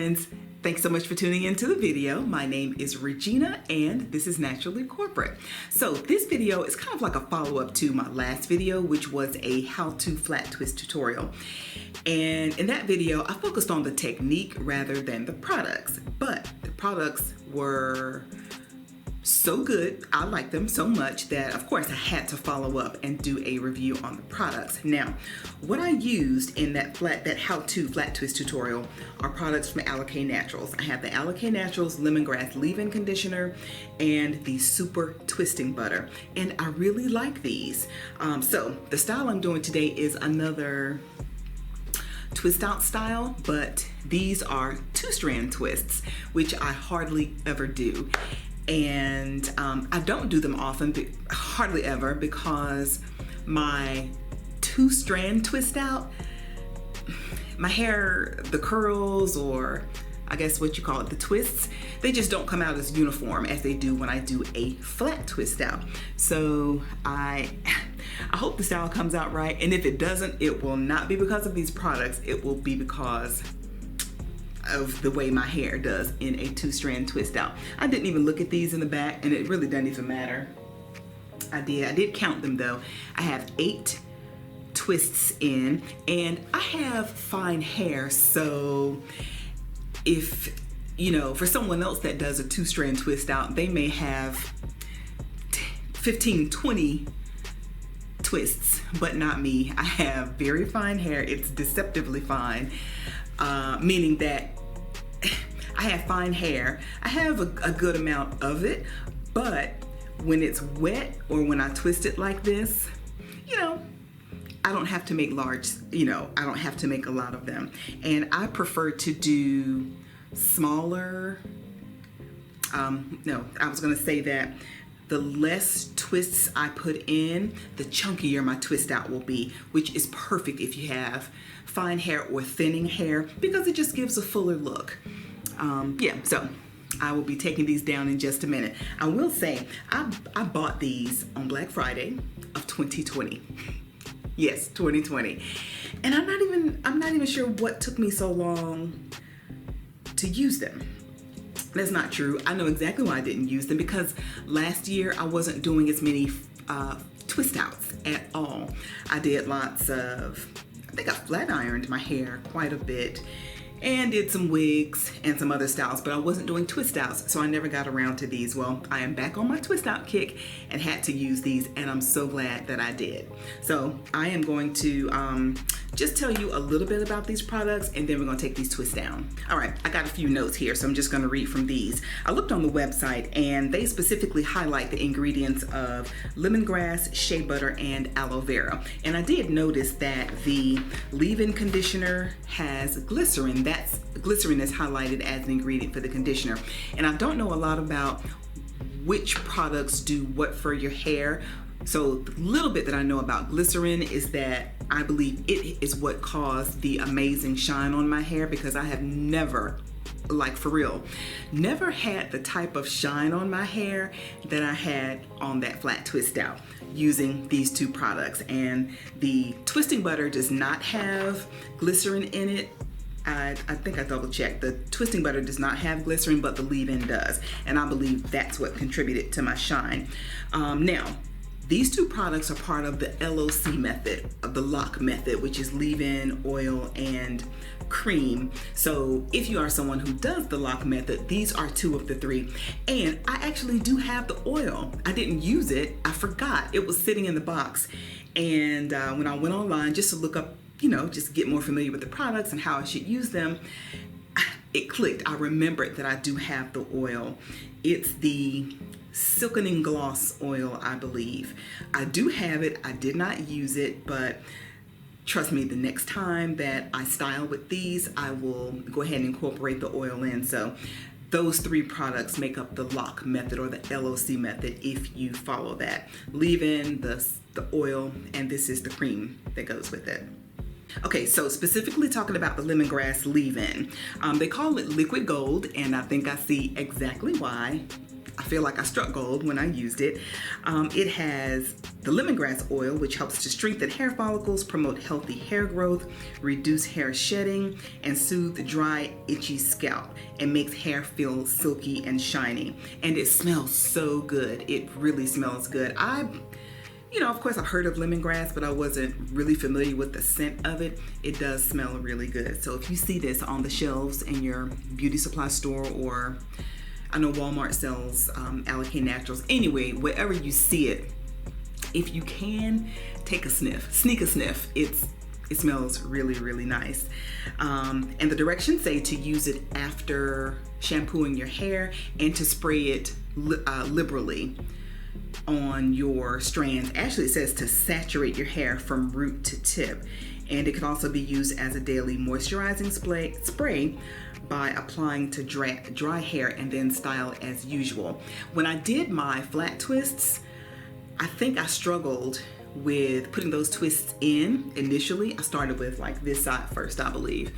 friends. Thanks so much for tuning into the video. My name is Regina and this is Naturally Corporate. So this video is kind of like a follow-up to my last video, which was a how-to flat twist tutorial. And in that video, I focused on the technique rather than the products, but the products were so good, I like them so much that of course I had to follow up and do a review on the products. Now, what I used in that how-to flat twist tutorial are products from Alikay Naturals. I have the Alikay Naturals Lemongrass Leave-In Conditioner and the Super Twisting Butter, and I really like these. So the style I'm doing today is another twist out style, but these are 2-strand twists, which I hardly ever do. And I don't do them often, hardly ever, because my 2-strand twist out, my hair, the curls, or I guess what you call it, the twists, they just don't come out as uniform as they do when I do a flat twist out. So I hope the style comes out right, and if it doesn't, it will not be because of these products, it will be because of the way my hair does in a 2-strand twist out. I didn't even look at these in the back, and it really doesn't even matter. I did count them though. I have 8 twists in, and I have fine hair, so if, you know, for someone else that does a 2-strand twist out, they may have 15, 20 twists, but not me. I have very fine hair. It's deceptively fine, meaning that I have fine hair. I have a good amount of it, but when it's wet or when I twist it like this, you know, I don't have to make large, you know, I don't have to make a lot of them. And I prefer to do smaller, no, I was gonna say that the less twists I put in, the chunkier my twist out will be, which is perfect if you have fine hair or thinning hair, because it just gives a fuller look. Yeah, so I will be taking these down in just a minute. I will say, I bought these on Black Friday of 2020. Yes, 2020. And I'm not even sure what took me so long to use them. That's not true. I know exactly why I didn't use them, because last year I wasn't doing as many twist outs at all. I did lots of, I think I flat ironed my hair quite a bit and did some wigs and some other styles, but I wasn't doing twist outs, so I never got around to these. Well, I am back on my twist out kick and had to use these, and I'm so glad that I did. So I am going to just tell you a little bit about these products, and then we're gonna take these twists down. All right, I got a few notes here, so I'm just gonna read from these. I looked on the website, and they specifically highlight the ingredients of lemongrass, shea butter, and aloe vera. And I did notice that the leave-in conditioner has glycerin. Glycerin is highlighted as an ingredient for the conditioner. And I don't know a lot about which products do what for your hair. So the little bit that I know about glycerin is that I believe it is what caused the amazing shine on my hair, because I have never, like for real, never had the type of shine on my hair that I had on that flat twist out using these 2 products. And the twisting butter does not have glycerin in it. I think I double checked. The twisting butter does not have glycerin, but the leave-in does. And I believe that's what contributed to my shine. Now, these 2 products are part of the LOC method, of the lock method, which is leave-in, oil, and cream. So if you are someone who does the lock method, these are 2 of the 3. And I actually do have the oil. I didn't use it. I forgot. It was sitting in the box. And when I went online just to look up, you know, just get more familiar with the products and how I should use them, it clicked. I remembered that I do have the oil. It's the Silkening Gloss oil, I believe. I do have it. I did not use it, but trust me, the next time that I style with these, I will go ahead and incorporate the oil in. So those 3 products make up the lock method, or the LOC method, if you follow that. Leave-in, the oil, and this is the cream that goes with it. Okay, so specifically talking about the lemongrass leave-in, they call it liquid gold, and I think I see exactly why. I feel like I struck gold when I used it. It has the lemongrass oil, which helps to strengthen hair follicles, promote healthy hair growth, reduce hair shedding, and soothe the dry, itchy scalp, and makes hair feel silky and shiny. And it smells so good. It really smells good. Of course, I've heard of lemongrass, but I wasn't really familiar with the scent of it. It does smell really good. So if you see this on the shelves in your beauty supply store, or I know Walmart sells Alikay Naturals. Anyway, wherever you see it, if you can, take a sniff, sneak a sniff. It smells really, really nice. And the directions say to use it after shampooing your hair and to spray it liberally on your strands. Actually, it says to saturate your hair from root to tip. And it can also be used as a daily moisturizing spray by applying to dry hair and then style as usual. When I did my flat twists, I think I struggled with putting those twists in initially. I started with like this side first, I believe.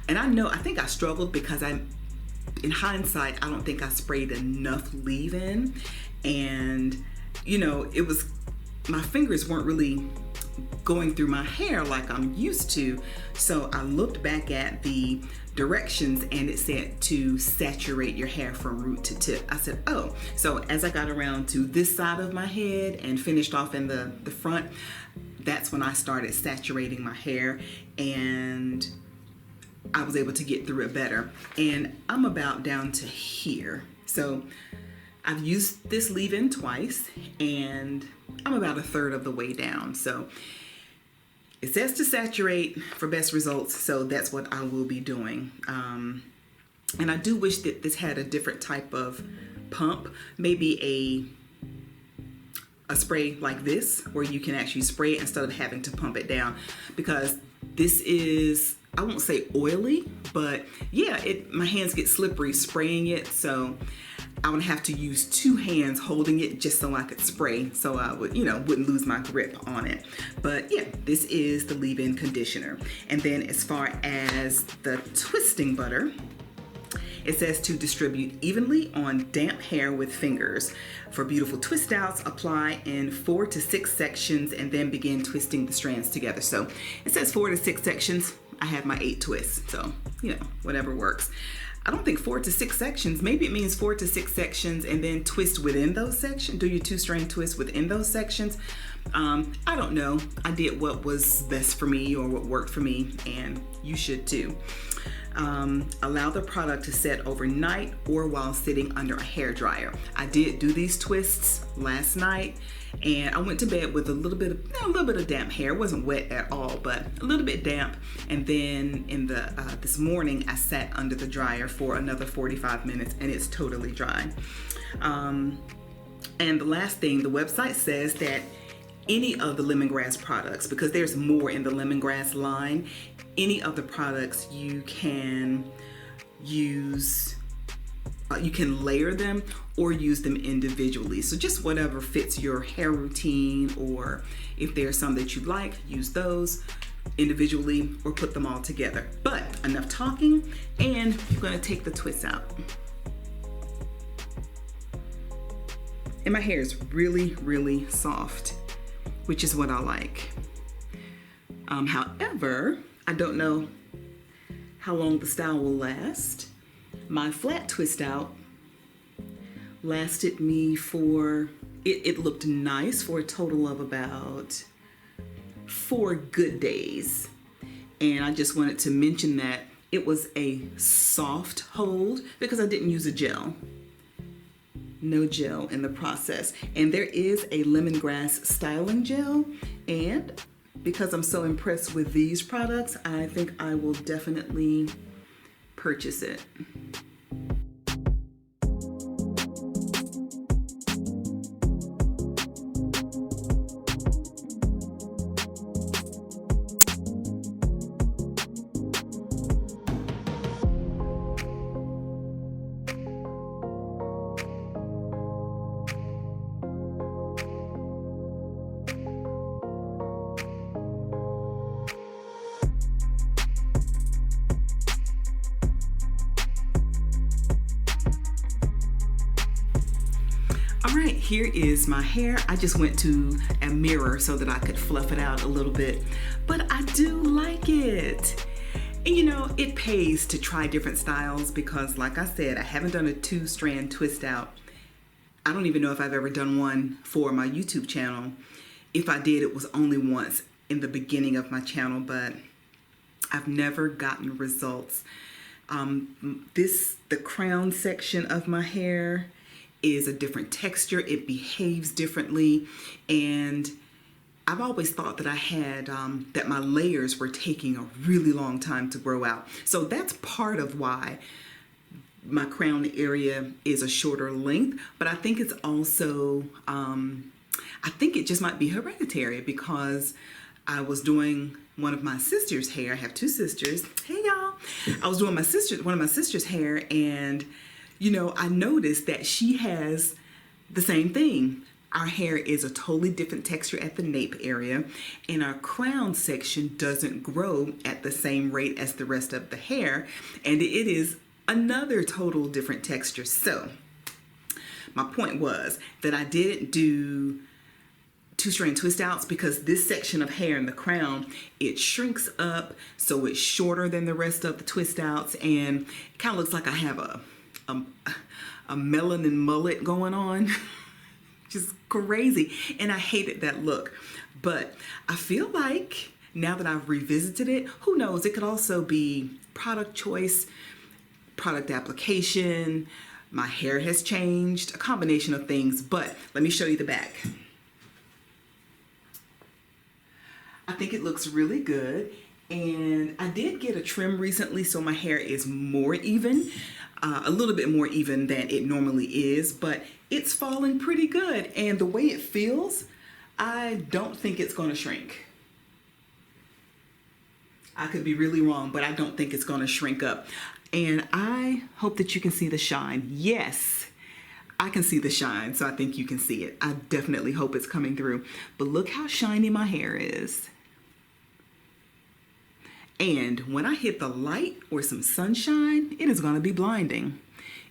And I think I struggled because in hindsight, I don't think I sprayed enough leave-in. And my fingers weren't really going through my hair like I'm used to. So I looked back at the directions and it said to saturate your hair from root to tip. I said, oh. So as I got around to this side of my head and finished off in the front, that's when I started saturating my hair, and I was able to get through it better. And I'm about down to here. So I've used this leave-in twice, and I'm about a third of the way down. So it says to saturate for best results, so that's what I will be doing. And I do wish that this had a different type of pump, maybe a spray like this, where you can actually spray it instead of having to pump it down, because this is, I won't say oily, but yeah, my hands get slippery spraying it, so I would have to use two hands holding it just so I could spray, so I would, wouldn't lose my grip on it. But yeah, this is the leave-in conditioner. And then as far as the twisting butter, it says to distribute evenly on damp hair with fingers. For beautiful twist outs, apply in 4 to 6 sections and then begin twisting the strands together. So it says 4 to 6 sections. I have my 8 twists, so whatever works. I don't think 4 to 6 sections. Maybe it means 4 to 6 sections and then twist within those sections. Do your 2-strand twist within those sections. I don't know. I did what was best for me or what worked for me, and you should too. Allow the product to set overnight or while sitting under a hair dryer. I did do these twists last night, and I went to bed with a little bit of damp hair. It wasn't wet at all, but a little bit damp. And then this morning, I sat under the dryer for another 45 minutes, and it's totally dry. And the last thing, the website says that any of the lemongrass products, because there's more in the lemongrass line, any of the products you can use, you can layer them or use them individually. So just whatever fits your hair routine, or if there's some that you like, use those individually or put them all together. But enough talking, and I'm gonna take the twists out. And my hair is really, really soft, which is what I like. However, I don't know how long the style will last. My flat twist out lasted me for, it looked nice for a total of about 4 good days. And I just wanted to mention that it was a soft hold because I didn't use a gel. No gel in the process. And there is a lemongrass styling gel, and because I'm so impressed with these products, I think I will definitely purchase it. here is my hair. I just went to a mirror so that I could fluff it out a little bit, but I do like it. And you know, it pays to try different styles because like I said, I haven't done a 2-strand twist out. I don't even know if I've ever done one for my YouTube channel. If I did, it was only once in the beginning of my channel, but I've never gotten results. The crown section of my hair is a different texture. It behaves differently, and I've always thought that I had that my layers were taking a really long time to grow out. So that's part of why my crown area is a shorter length, but I think it's also I think it just might be hereditary because I was doing one of my sister's hair. I have 2 sisters. Hey y'all. I was doing one of my sister's hair, and you know, I noticed that she has the same thing. Our hair is a totally different texture at the nape area, and our crown section doesn't grow at the same rate as the rest of the hair, and it is another total different texture. So my point was that I didn't do 2-strand twist outs because this section of hair in the crown, it shrinks up so it's shorter than the rest of the twist outs, and it kind of looks like I have a melanin mullet going on. Just crazy, and I hated that look. But I feel like now that I've revisited it, who knows, it could also be product choice, product application, my hair has changed, a combination of things. But let me show you the back. I think it looks really good, and I did get a trim recently, so my hair is more even, a little bit more even than it normally is, but it's falling pretty good, and the way it feels, I don't think it's going to shrink. I could be really wrong, but I don't think it's going to shrink up, and I hope that you can see the shine. Yes, I can see the shine, so I think you can see it. I definitely hope it's coming through, but look how shiny my hair is. And when I hit the light or some sunshine, it is going to be blinding.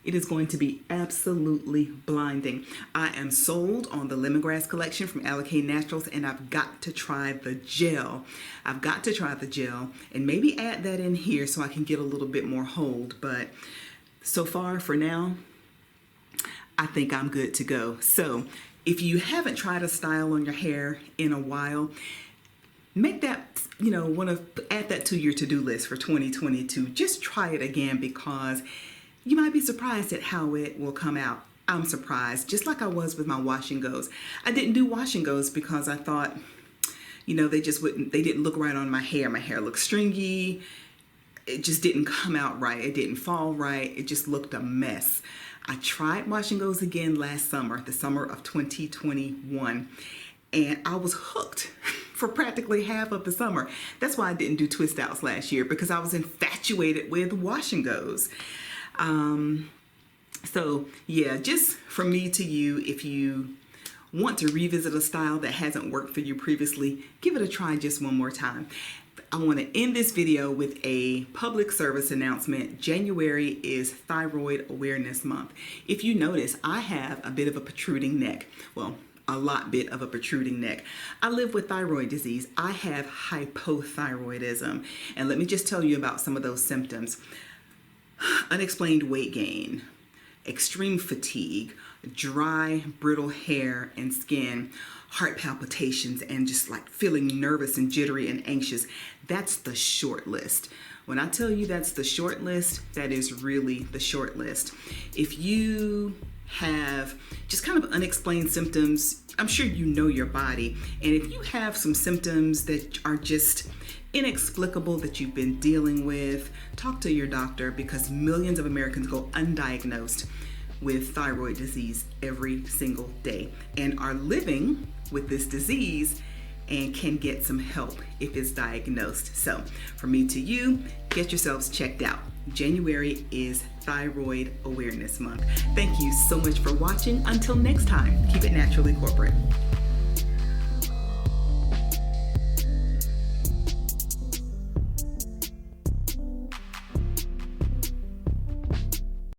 It is going to be absolutely blinding. I am sold on the Lemongrass Collection from Alikay Naturals, and I've got to try the gel. I've got to try the gel and maybe add that in here so I can get a little bit more hold. But so far, for now, I think I'm good to go. So if you haven't tried a style on your hair in a while, make that, you know, want to add that to your to-do list for 2022. Just try it again because you might be surprised at how it will come out. I'm surprised, just like I was with my wash and goes. I didn't do wash and goes because I thought, you know, they didn't look right on my hair. My hair looked stringy. It just didn't come out right. It didn't fall right. It just looked a mess. I tried wash and goes again last summer, the summer of 2021, and I was hooked for practically half of the summer. That's why I didn't do twist outs last year, because I was infatuated with wash and goes. So yeah, just from me to you, if you want to revisit a style that hasn't worked for you previously, give it a try just one more time. I want to end this video with a public service announcement. January is Thyroid Awareness Month. If you notice, I have a bit of a protruding neck. Well, a lot bit of a protruding neck. I live with thyroid disease. I have hypothyroidism. And let me just tell you about some of those symptoms. Unexplained weight gain, extreme fatigue, dry, brittle hair and skin, heart palpitations, and just like feeling nervous and jittery and anxious. That's the short list. When I tell you that's the short list, that is really the short list. If you have just kind of unexplained symptoms, I'm sure you know your body. And if you have some symptoms that are just inexplicable that you've been dealing with, talk to your doctor, because millions of Americans go undiagnosed with thyroid disease every single day and are living with this disease and can get some help if it's diagnosed. So from me to you, get yourselves checked out. January is Thyroid Awareness Month. Thank you so much for watching. Until next time, keep it naturally corporate.